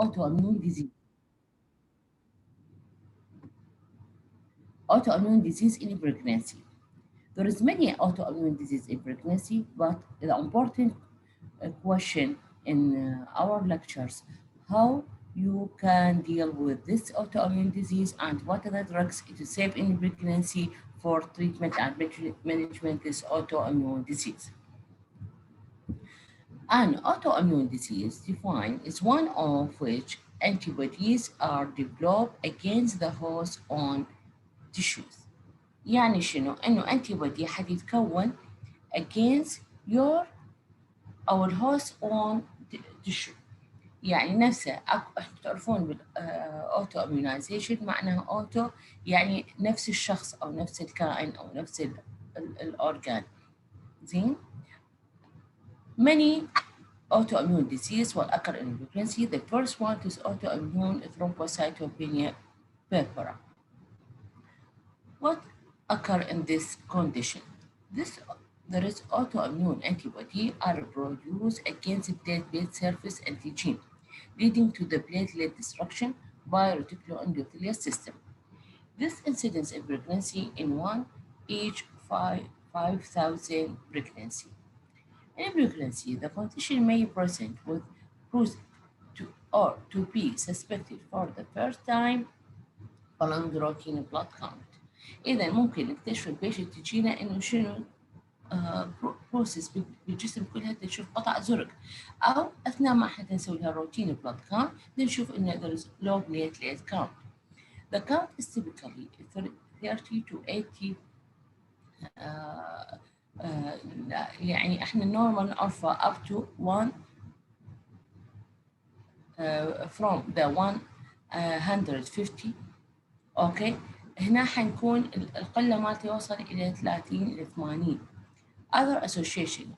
autoimmune disease. Autoimmune disease in pregnancy. There is many autoimmune disease in pregnancy, but the important question in our lectures, how you can deal with this autoimmune disease and what are the drugs to save in pregnancy for treatment and management this autoimmune disease. An autoimmune disease defined is one of which antibodies are developed against the host on tissues. يعني شنو؟ انه antibody حتتكون against your او الهوست on tissue. يعني نفسه تعرفون بالاوتو اميونايزيشن معناها اوتو يعني نفس الشخص او نفس الكائن او نفس الاورجان. زين. Many autoimmune disease will occur in pregnancy. The first one is autoimmune thrombocytopenia purpura. What occur in this condition? There is autoimmune antibody are produced against platelet surface antigen, leading to the platelet destruction by reticuloendothelial system. This incidence in pregnancy in one each 5,000 pregnancy. In pregnancy, the condition may present with to be suspected for the first time following routine blood count. إذا ممكن نكتشف البيشنت تجينا إنه شنو بروسيس بالجسم كلها تشوف قطع زرق، أو أثناء ما احنا نسوي لها روتين بلاد كاونت نشوف إنه there is low platelet count. The count is typically 30 to 80 يعني احنا normal نعرفه up to 1 from the 150. اوكي، هنا حنكون القله مالته يوصل الى 30 الى 80. Other association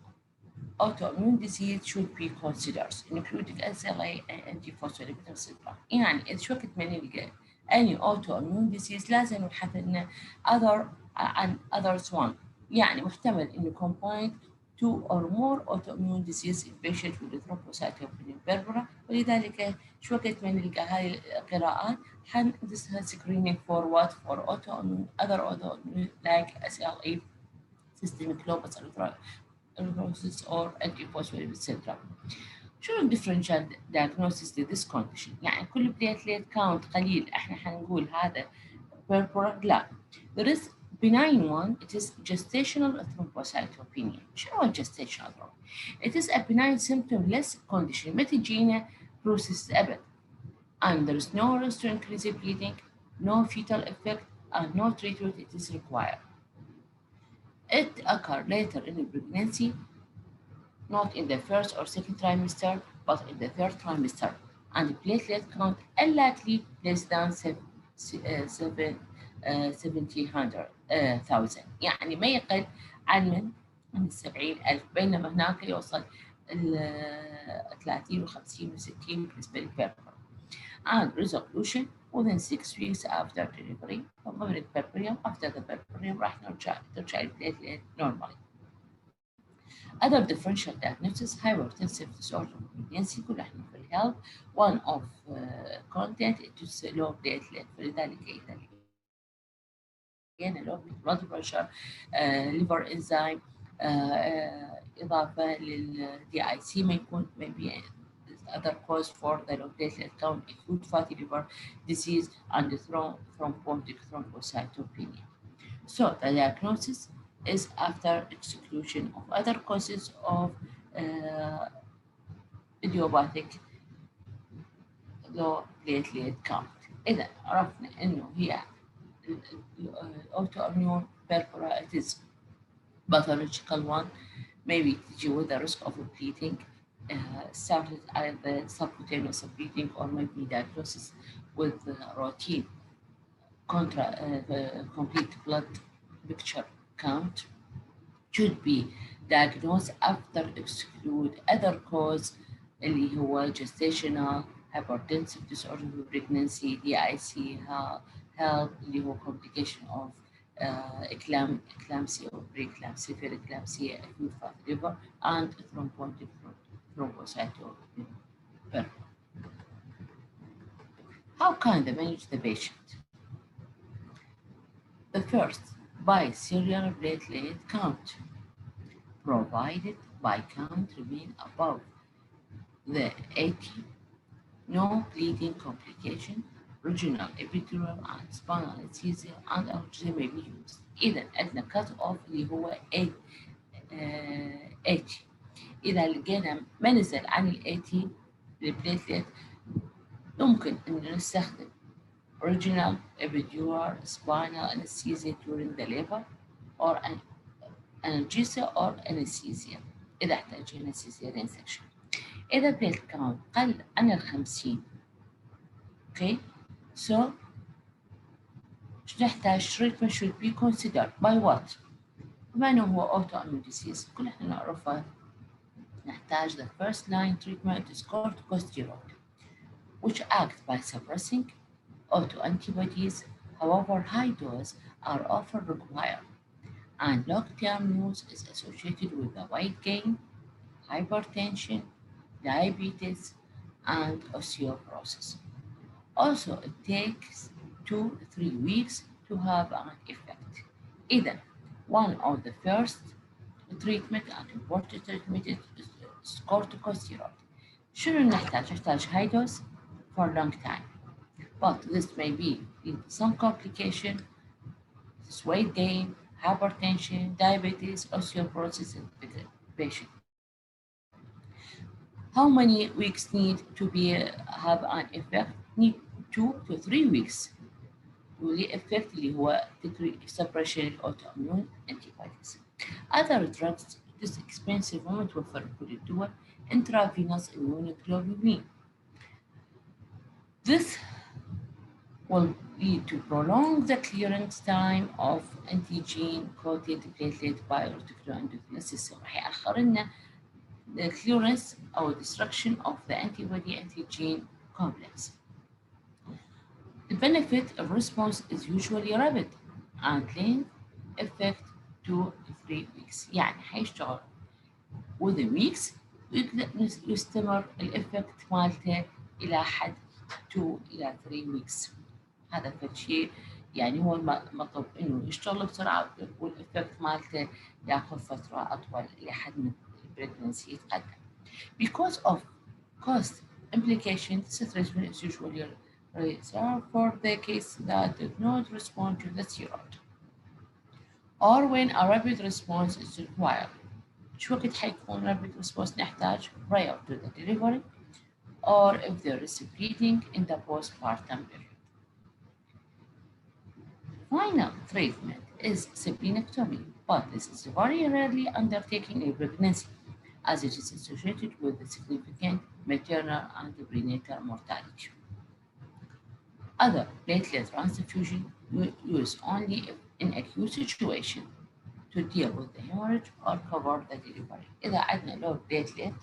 autoimmune disease should be considered including SLA and antiphospholipid syndrome. يعني إذا شو وقت ما نلقى any autoimmune disease لازم نبحث لنا عن others one. يعني محتمل إنه combined 2 or more autoimmune disease in patient with thrombocytopenia purpura، ولذلك شو وقت ما نلقى هاي القراءات حندسها screening for what for autoimmune other autoimmune like SLA systemic lupus erythematosus or antiphospholipid syndrome. شو الديفرنشال diagnosis لذيس condition؟ يعني كل بليتليت كاونت قليل احنا حنقول هذا purpura؟ لا. There is benign one, it is gestational thrombocytopenia. شنو gestational thrombocytopenia؟ It is a benign symptomless condition ما تجينا process أبد. And there is no risk to increase bleeding, no fetal effect, and no treatment it is required. It occurs later in pregnancy, not in the first or second trimester, but in the third trimester, and the platelet count unlikely less than 700,000. يعني ما يقل عن من 70,000، بينما هناك يوصل 30 و50 و60 بالنسبة للبربرا. And resolution within 6 weeks after delivery. وقبل البربريوم after the بربريوم راح ترجع البليتلت normally. Other differential diagnosis hypertensive disorder pregnancy كل احنا في الهيلث one of content it is low platelet، فلذلك إذا low blood pressure liver enzyme إضافة للDIC ما يكون maybe other cause for the low platelet count include fatty liver disease and thrombotic thrombocytopenia. So the diagnosis is after exclusion of other causes of idiopathic low platelet count. إذا عرفنا إنه هي autoimmune purpura it is pathological one, maybe تجي with the risk of bleeding, started either subcutaneous bleeding or maybe diagnosis with routine complete blood picture count, should be diagnosed after exclude other cause اللي هو gestational hypertensive disorder of pregnancy, DIC, HELP اللي هو complication of eclampsia or preeclampsia, preeclampsia, acute fatty liver, and thrombotic thrombocytopenia. How can they manage the patient? The first, by serial platelet count, provided by count remain above the 80, no bleeding complication, regional epidural and spinal anesthesia and analgesia may be used. إذا عندنا cut off اللي هو 80. إذا لقينا ما نزل عن ال 80 البليتلت يمكن إن نستخدم regional epidural spinal anesthesia during the labor or analgesia or anesthesia إذا احتاجنا cesarean section. إذا بليت كاونت قل عن 50 okay so نحتاج treatment should be considered by what؟ بما إنه هو autoimmune disease كل إحنا نعرفه نحتاج the first line treatment is corticosteroid which act by suppressing autoantibodies. However, high dose are often required and long-term use is associated with the weight gain, hypertension, diabetes, and osteoporosis. Also, it takes 2-3 weeks to have an effect. Either one of the first treatment and important treatment is corticosteroid. شنو نحتاج high dose for a long time. But this may be in some complication, weight gain, hypertension, diabetes, osteoporosis in the patient. How many weeks need to be have an effect? Need 2-3 weeks. ولي effect اللي هو suppression autoimmune antibodies. Other drugs it is expensive وما متوفر بكل الدول intravenous immunoglobulin. This will lead to prolong the clearance time of antigen-coated platelet by reticuloendothelial راح يأخر لنا the clearance or destruction of the antibody-antigen complex. The benefit of response is usually rapid and length effect 2-3 weeks. يعني حيشتغل within weeks ويبدأ يستمر الإفكت مالته إلى حد 2-3 weeks. هذا فشي يعني هو المطلوب إنه يشتغل بسرعة والإفكت مالته ياخذ فترة أطول لحد ما البريجنسي يتقدم. Because of cost implications, this treatment is usually reserved for the case that did not respond to the steroid or when a rapid response is required. شو وقت حيكون rapid response نحتاج prior to the delivery or if there is bleeding in the postpartum period. Final treatment is splenectomy, but this is very rarely undertaken in pregnancy as it is associated with significant maternal and prenatal mortality. Other platelet transfusion used only in acute situation to deal with the hemorrhage or cover the delivery. إذا عندنا low platelet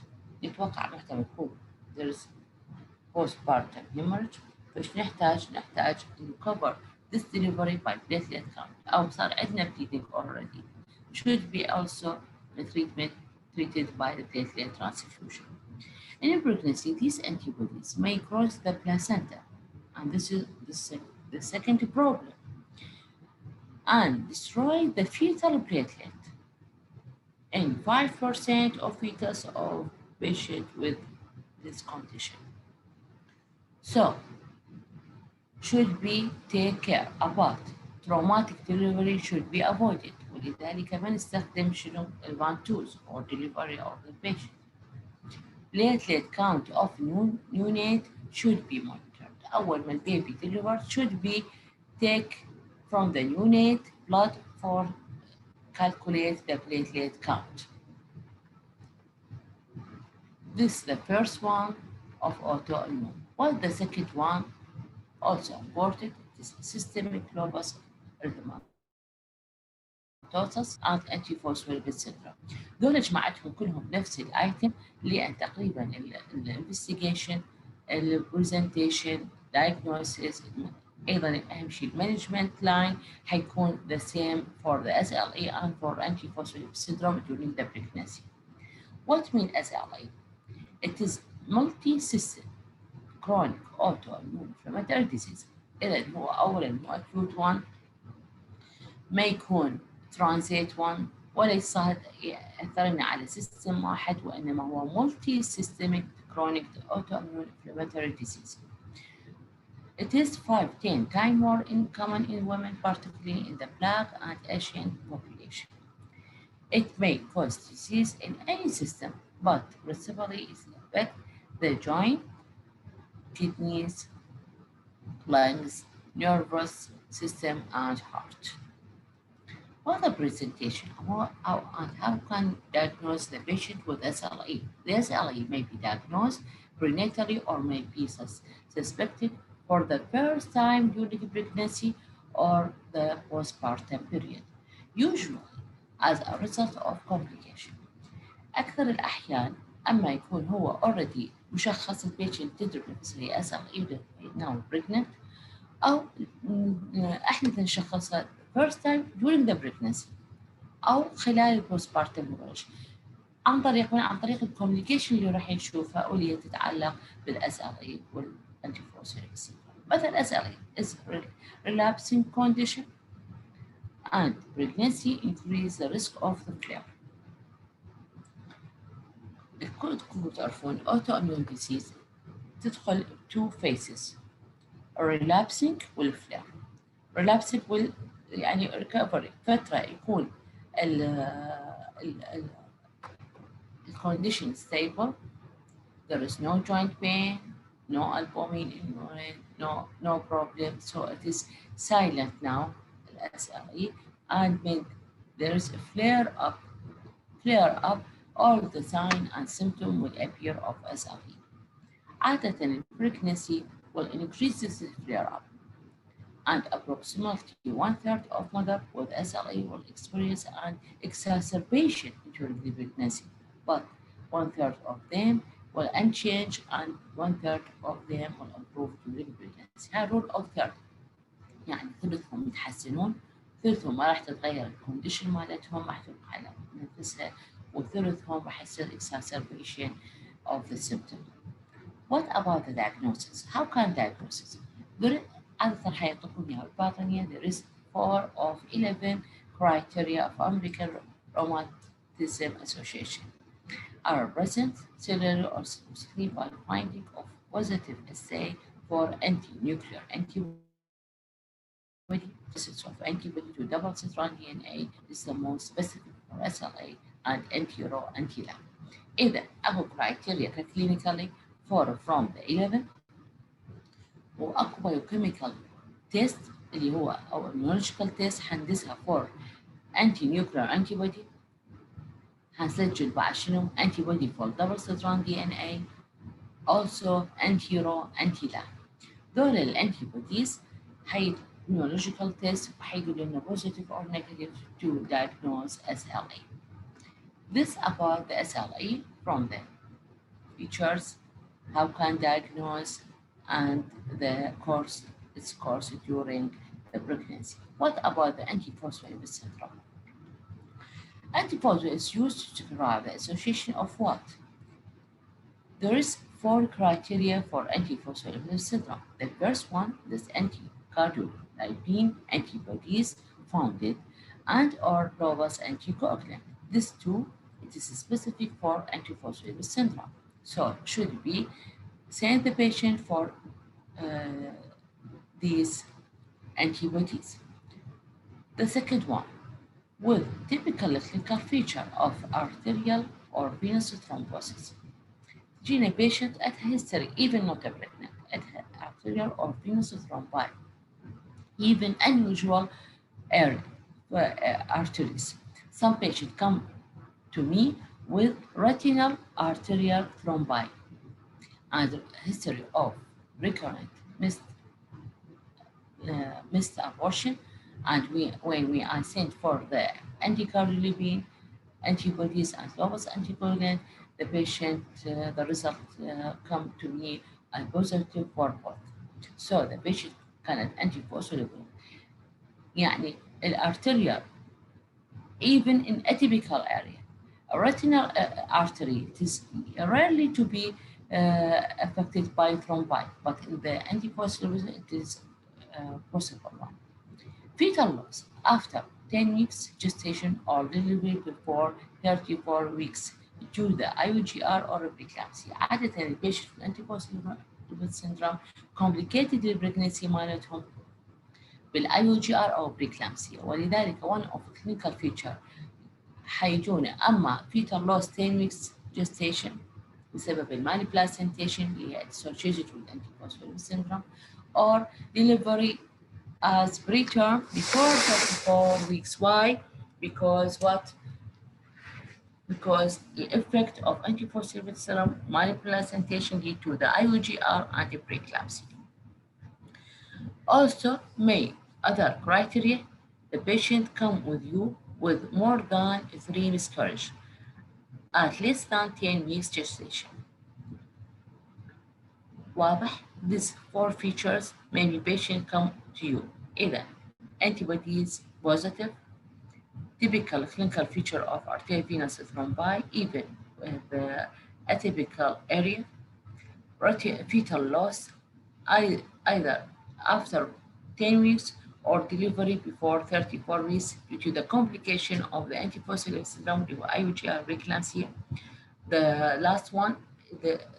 نتوقع محتمل يكون there is postpartum hemorrhage فإيش نحتاج to cover this delivery by platelet count أو صار عندنا bleeding already should be also the treatment treated by the platelet transfusion. In pregnancy, these antibodies may cross the placenta, and this is the second problem, and destroy the fetal platelet in 5% of fetus of patients with this condition. So, should be take care about traumatic delivery should be avoided. ولذلك ما نستخدم شنو الفانتوز or delivery of the patient. Platelet count of neonate should be monitored. أول ما البيبي delivered should be take from the neonate blood for calculate the platelet count. This is the first one of autoimmune. While the second one also important is systemic lupus erythematosus and antiphospholipid syndrome. دول جمعتهم كلهم نفس الايتم لان تقريبا الانفستيجيشن البرزنتيشن diagnosis ايضا اهم شيء المانجمنت لاين حيكون the same for the SLE and for antiphospholipid syndrome during the pregnancy. What mean SLE? It is multi-system chronic autoimmune inflammatory disease. إذا هو أولا مو acute one، ما يكون ترانزيت 1، ولا يأثرنا على سيستم واحد، وإنما هو multi systemic chronic autoimmune inflammatory disease. It is 5-10 times more common in women, particularly in the Black and Asian population. It may cause disease in any system, but principally it affects the joint, kidneys, lungs, nervous system, and heart. For the presentation, how can diagnose the patient with SLE? The SLE may be diagnosed prenatally or may be suspected for the first time during pregnancy or the postpartum period, usually as a result of complication. أكثر الأحيان أما يكون هو already مشخص البيشنت تدرك نفسها SLE now pregnant، أو إحنا نشخصها first time during the pregnancy أو خلال البوستبارتم hemorrhage عن طريق الكوميونيكيشن اللي راح نشوفها واللي تتعلق بالSLE والانتيفوسفوليبيد. مثلا SLE is relapsing condition and pregnancy increase the risk of the flare. كلكم تعرفون autoimmune disease تدخل two phases، relapsing والفلare. relapsing يعني recovery فترة يكون ال condition stable, there is no joint pain, no albumin, no problem, so it is silent now, SLE, and when there is a flare up, all the sign and symptom will appear of SLE. عادة pregnancy will increase this flare up, and approximately 1/3 of mothers with SLE will experience an exacerbation during the pregnancy, but 1/3 of them will unchanged and 1/3 of them will improve during pregnancy. هاي rule of third، يعني ثلثهم يتحسنون، ثلثهم ما راح تتغير الكونديشن مالتهم، راح تبقى على نفسها، وثلثهم راح يصير exacerbation of the symptom. What about the diagnosis? How can diagnosis? عادة حيعطوكم إياها الباطنية. There is 4 of 11 criteria of American Rheumatism Association are present cellularly or specifically by finding of positive assay for anti-nuclear antibody. Presence of antibody to double-strand DNA is the most specific for SLA and anti-Ro anti-Lab. إذا أكو criteria clinically 4 from the 11، وأكو biochemical test اللي هو أو immunological test حندسها for anti-nuclear antibody، هنسجل بعد شنو antibody for double-strand DNA، also anti-Ro anti-Lab. دول الانتيبوديز هي immunological test وحيقولوا لنا positive or negative to diagnose SLE. This about the SLE from the features, how can diagnose, and the its course during the pregnancy. What about the antiphospholipid syndrome? Antiphospholipid is used to describe the association of what? There is 4 criteria for antiphospholipid syndrome. The first one is anti-cardiolipin antibodies founded and or robust anticoagulant. This too, it is specific for antiphospholipid syndrome. So should be send the patient for these antibodies. The second one, with typical clinical feature of arterial or venous thrombosis. Gene patient at history, even not a pregnant, at arterial or venous thrombi, even unusual arteries. Some patients come to me with retinal arterial thrombi and history of recurrent missed abortion, and when we are sent for the anticardiolipin antibodies and robust anticoagulant, the patient the result come to me as positive for both. So the patient كانت antiphospholipid يعني الارterial even in atypical area. A retinal artery, it is rarely to be affected by thrombi, but in the anticoagulation it is possible one. Fetal loss after 10 weeks gestation or delivery before 34 weeks due to IUGR or preeclampsia. عادة البيشنت with anticoagulation syndrome complicated البريجنسي مالتهم بالIUGR أو preeclampsia، ولذلك one of clinical feature حيجون أما fetal loss 10 weeks gestation بسبب المالي placentation اللي هي associated with anticoagulation syndrome or delivery as preterm before 34 weeks. Why? Because what? Because the effect of anticoagulation syndrome malady placentation due to the IUGR and the preeclampsia. Also, may other criteria, the patient come with you with more than 3 miscarriage at less than 10 weeks gestation. واضح? These 4 features maybe patient come to you either antibodies positive, typical clinical feature of arteriovenous thrombi, even with the atypical area, fetal loss, either after 10 weeks or delivery before 34 weeks due to the complication of the anticoagulation syndrome due to IUGR preeclampsia. The last one,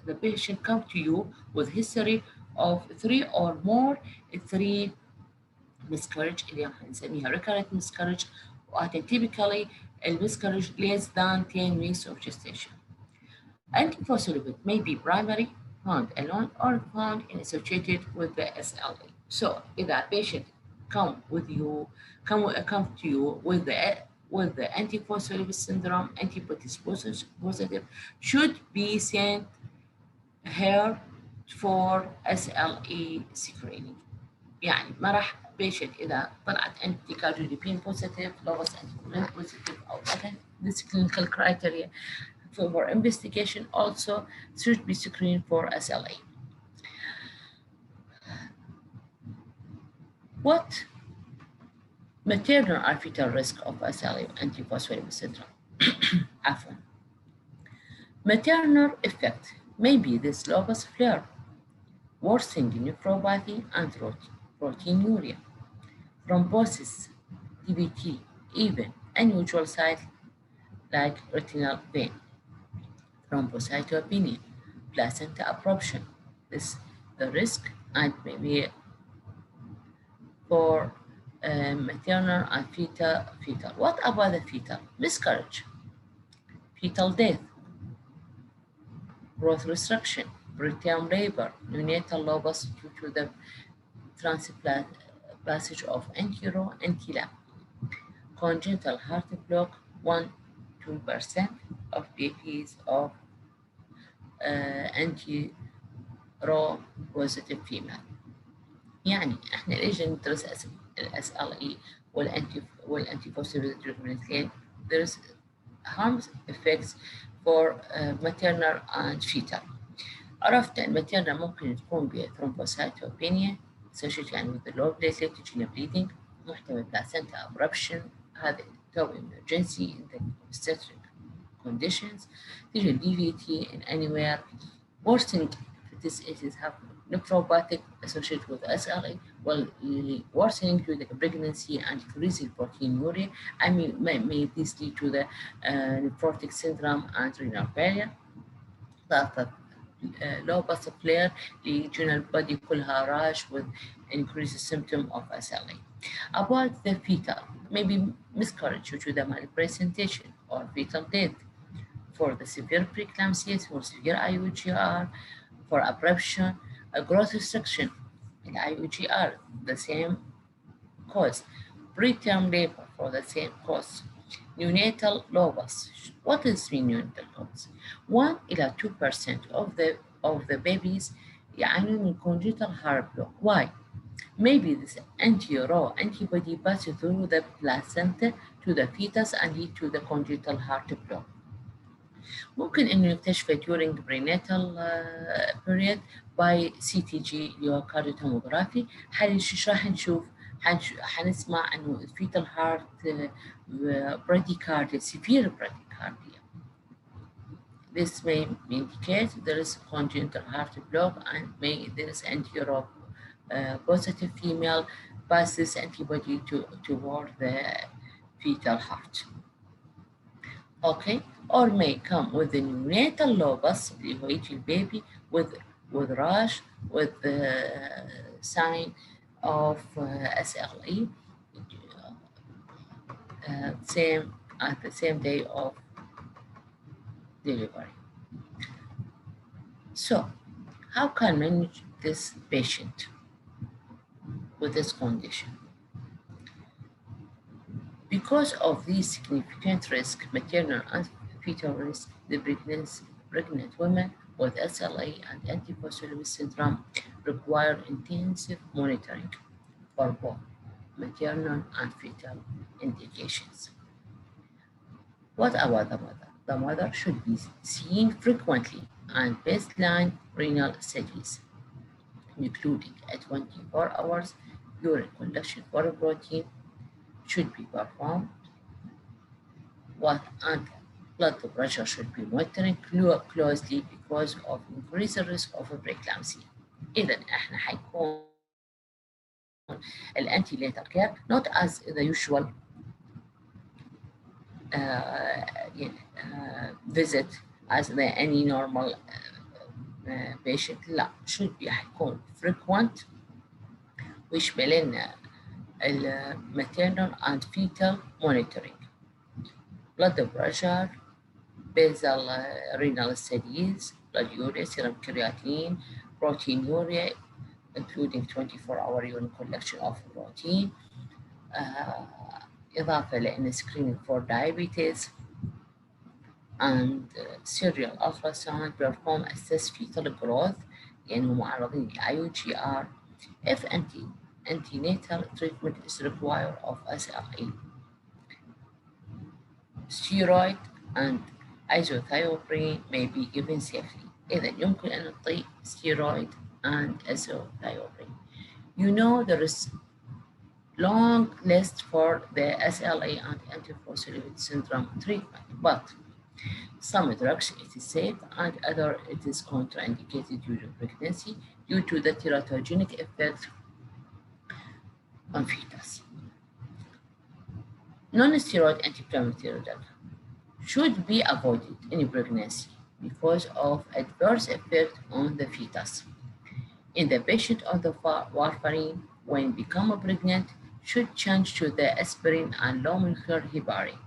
the patient come to you with history of 3 or more 3 miscarriage اللي هنسميها recurrent miscarriage typically miscarriage less than 10 weeks of gestation. Antiphospholipid may be primary, found alone, or found and associated with the SLA. So if a patient come to you with the antiphospholipid syndrome, antibodies positive, should be sent here for SLA screening. يعني ما راح patient إذا طلعت anti-cardiolipine positive, lowest anticoagulation positive أو other this clinical criteria for investigation also should be screened for SLA. What maternal or fetal risk of SLA antiphospholipid syndrome? عفوا. Maternal effect may be this lupus flare, worsening nephropathy and proteinuria, thrombosis, DVT, even unusual site like retinal vein, thrombocytopenia, placenta abruption. This the risk and maybe for maternal and fetal. What about the fetal? Miscarriage, fetal death, growth restriction, preterm labor, neonatal lupus due to the transplant passage of anterior anti-lap, congenital heart block 1-2% of babies of anti-RO positive female. يعني احنا ليش ندرس SLE والانتي-phospholipid الاثنين. There is harm effects for maternal and fetal. عرفت الماتيرنال ممكن تكون بثرومبوسايتوبينيا associated يعني with the low platelet vaginal bleeding, محتوى placenta abruption, هذا تو emergency in the obstetric conditions, تيجي DVT in anywhere, worsening it is have nephropathic associated with SLA, well, worsening to the pregnancy and increasing proteinuria. I mean, may this lead to the nephrotic syndrome and renal failure. lupus flare regional body كلها rash with increased symptom of SLA. About the fetal, maybe miscarriage due to the malpresentation or fetal death for the severe preeclampsia, for severe IUGR, for abruption, a growth restriction in IUGR, the same cause, preterm labor for the same cause, neonatal lupus. What is neonatal lupus? 1-2% of the babies يعانون من congenital heart block. Why? Maybe this anti-RO antibody passes through the placenta to the fetus and lead to the congenital heart block. ممكن إنه يكتشف during prenatal period by CTG اللي هو كارديوتوموغرافي. راح نشوف حنسمع إنه fetal heart bradycardia, severe bradycardia. This may indicate there is congenital heart block and there is anti-Euro positive female pass this antibody toward the fetal heart. Okay, or may come with the neonatal lupus اللي هو يجي البيبي with rash with the sign of SLE same at the same day of delivery. So, how can manage this patient with this condition? Because of these significant risk, maternal and fetal risk, the pregnant women with SLA and antiphospholipid syndrome require intensive monitoring for both maternal and fetal indications. What about the mother? The mother should be seen frequently and baseline renal studies, including at 24 hours urine collection for protein should be performed. And blood pressure should be monitored closely because of increased risk of preeclampsia. إذا إحنا حيكون الانتيلاتر care not as the usual visit as any normal patient. لا should be حيكون frequent ويشمل لنا maternal and fetal monitoring, blood pressure, basal renal studies, blood urea, serum creatinine, proteinuria, including 24-hour urine collection of protein, إضافة لأن screening for diabetes, and serial ultrasound perform assess fetal growth لأنهم معرضين ل IUGR if antenatal treatment is required of SLE. Steroid and azathioprine may be given safely. إذا يمكن أن نعطي steroid and azathioprine. You know there is long list for the SLE and antiphospholipid syndrome treatment, but some drugs it is safe and other it is contraindicated during pregnancy due to the teratogenic effect on fetus. Non-steroid anti-inflammatory drug should be avoided in pregnancy because of adverse effect on the fetus. In the patient on the warfarin, when become pregnant, should change to the aspirin and low-molecular heparin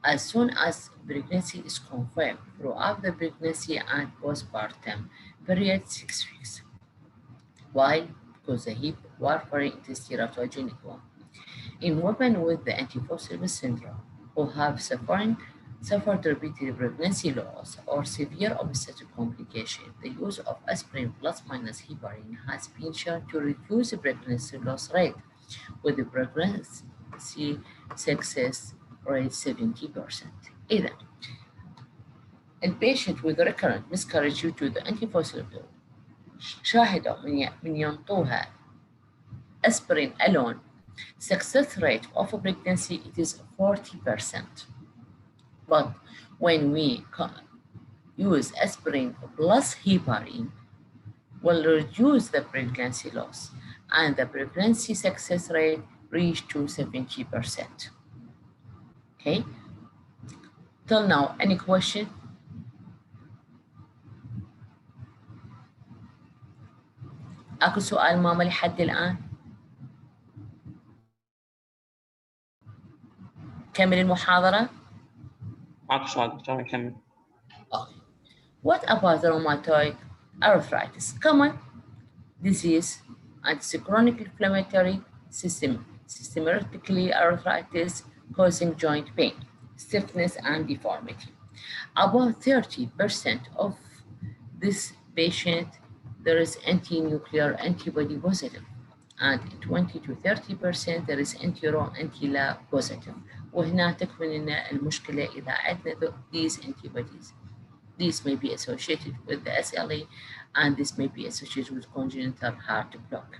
as soon as pregnancy is confirmed throughout the pregnancy and postpartum period 6 weeks. Why? Because the warfarin is teratogenic one. In women with the antiphospholipid syndrome who have suffered repeated pregnancy loss or severe obstetric complication, the use of aspirin plus minus heparin has been shown to reduce the pregnancy loss rate with the pregnancy success rate 70%. إذا البيشنت with recurrent miscarriage due to the antiphospholipid شاهدوا من ينطوها aspirin alone, success rate of pregnancy it is 40%. But when we use aspirin plus heparin, will reduce the pregnancy loss and the pregnancy success rate reach to 70%. Okay. Till now, any question? أكو سؤال ماما لحد الآن؟ كمل المحاضرة. معك سؤال دكتور نكمل. Okay. What about the rheumatoid arthritis? Common disease and it's a chronic inflammatory systematically arthritis causing joint pain, stiffness, and deformity. About 30% of this patient there is anti-nuclear antibody positive, and 20 to 30% there is anti-La positive. وهنا تكمن لنا المشكلة إذا عندنا these antibodies. These may be associated with the SLE and this may be associated with congenital heart block.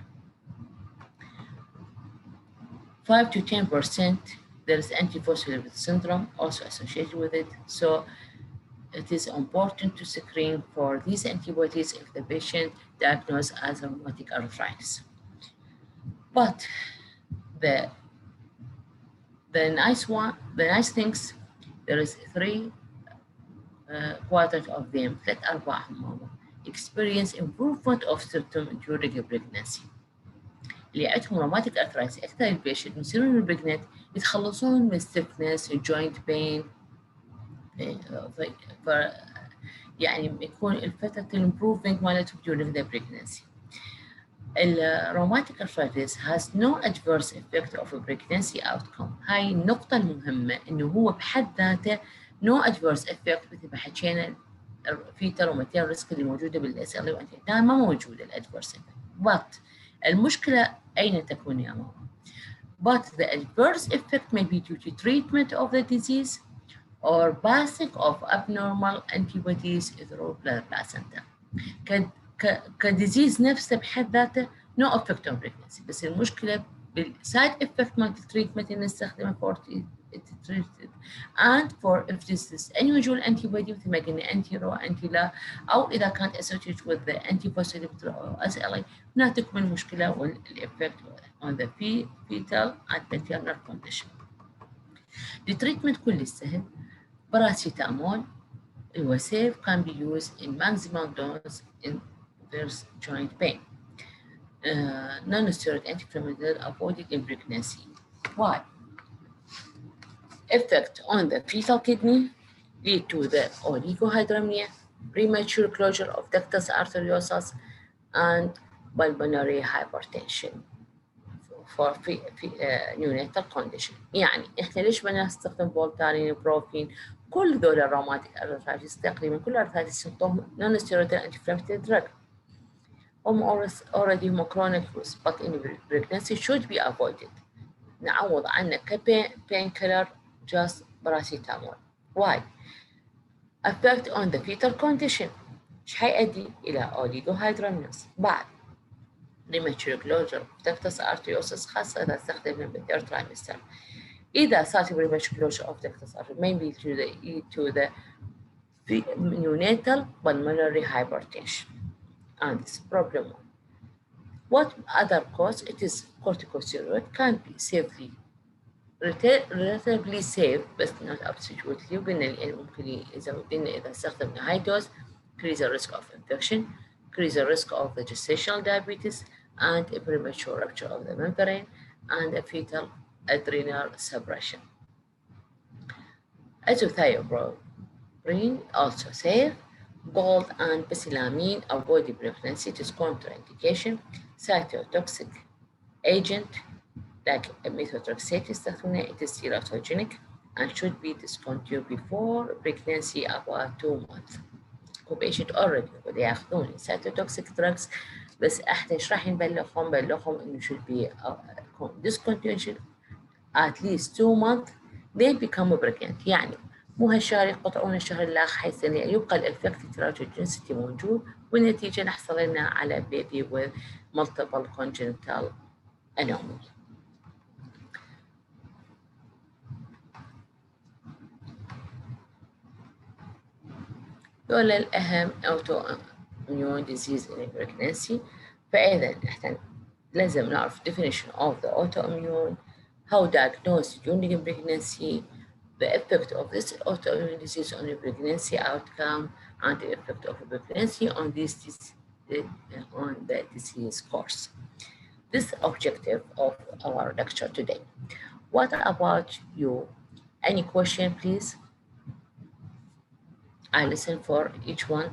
5 to 10% there is antiphospholipid syndrome also associated with it. So it is important to screen for these antibodies if the patient diagnosed as rheumatic arthritis. But the nice things, there is 3/4 of them, 3/4 experience improvement of symptoms during pregnancy. اللي عندهم روماتيك ارثرايتس اكثر البيشنت يصيرون البريجننت يتخلصون من stiffness joint pain، يعني يكون الفترة الامبروفمنت مالتهم during the pregnancy. الروماتيك arthritis has no adverse effect of a pregnancy outcome. هاي النقطة المهمة إنه هو بحد ذاته no adverse effect مثل ما حكينا fetal وmaternal risk اللي موجودة بالأسئلة وأنت ما موجودة الادفيرس effect. But المشكلة أين تكون يا ماما؟ But the adverse effect may be due to treatment of the disease or passing of abnormal antibodies through blood placenta. كديزيز نفسه بحد ذاته no effect on pregnancy، بس المشكلة بالسايد effect مال التريتمنت اللي نستخدمه for treated and for if this is unusual antibody مثل ما قلنا anti رو anti لا، أو إذا كانت associated with the anti-positive أو SLA هنا تكمن المشكلة والeffect on the fetal and maternal condition. التريتمنت كل سهل، باراسيتامول هو safe can be used in maximum dose in there's joint pain. Non-steroid anti-inflammatory avoided in pregnancy. Why? Effect on the fetal kidney lead to the oligohydramnia, premature closure of ductus arteriosus, and pulmonary hypertension for neonatal condition. يعني احنا ليش بدنا نستخدم فولتارين بروفين؟ كل دول الروماتيك arthritis تقريبا كل arthritis symptom non-steroidal anti-inflammatory drug. already chronic use, but in pregnancy should be avoided. نعوض عنه painkiller just paracetamol. Why? Effect on the fetal condition ايش حيؤدي إلى oligohydramnios. بعد premature closure of ductus arteriosus خاصة إذا استخدمنا بالثيرد trimester. إذا صارت premature closure of ductus arteriosus maybe to the neonatal pulmonary hypertension. And this problem. What other cause? It is corticosteroid can be safely relatively safe but not absolutely. وقلنا لأن ممكن إذا استخدمنا high dose increase the risk of infection, increase the risk of the gestational diabetes and a premature rupture of the membrane and a fetal adrenal suppression. Azothioprine also safe. Gold and bisilamine avoid pregnancy, it is contraindication. Cytotoxic agent like methotrexate it is teratogenic and should be discontinued before pregnancy about 2 months. patient already ياخذون cytotoxic drugs بس احنا ايش راح نبلغهم انه should be discontinued at least 2 months they become pregnant. يعني مو هالشهر يقطعون الشهر الآخر حيث يبقى الإفكت تراجوجينسيتي موجود والنتيجة نحصل لنا على بيبي with multiple congenital anomaly. دول الأهم autoimmune disease in pregnancy. فإذا إحنا لازم نعرف definition of the autoimmune, how diagnosed during pregnancy, the effect of this autoimmune disease on the pregnancy outcome, and the effect of pregnancy on the disease course. This is the objective of our lecture today. What about you? Any question, please? I listen for each one.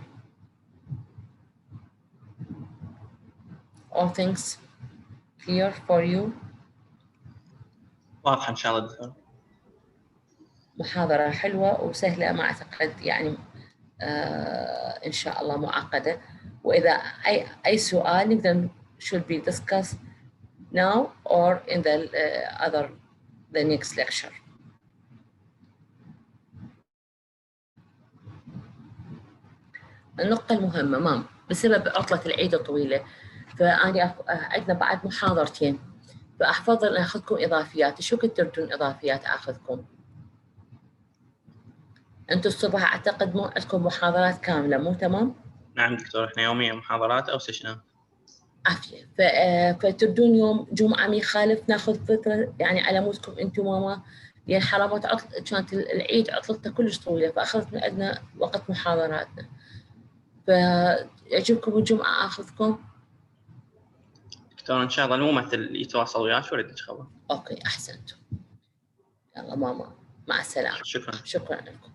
All things clear for you? واضحة إن شاء الله دكتور. محاضرة حلوة وسهلة ما أعتقد يعني إن شاء الله معقدة. وإذا أي سؤال نقدر should be discussed now or in the next lecture. النقطة المهمة مام بسبب عطلة العيد الطويلة فأنا عندنا بعد محاضرتين فأحفظ أخذكم إضافيات. شو كنتوا تردون إضافيات آخذكم؟ أنتم الصبح أعتقد مو عندكم محاضرات كاملة، مو تمام؟ نعم دكتور، احنا يوميا محاضرات أو سيشنات. عافية. فتردون يوم جمعة يخالف ناخذ فترة يعني على مودكم أنتم ماما، لأن حرامات عطل كانت العيد عطلتها كلش طويلة فأخذت من عندنا وقت محاضراتنا. فيعجبكم الجمعة آخذكم؟ دكتور إن شاء الله الممثل يتواصل وياك ويردك خبر. أوكي أحسنتم. يلا ماما مع السلامة. شكرا. شكرا لكم.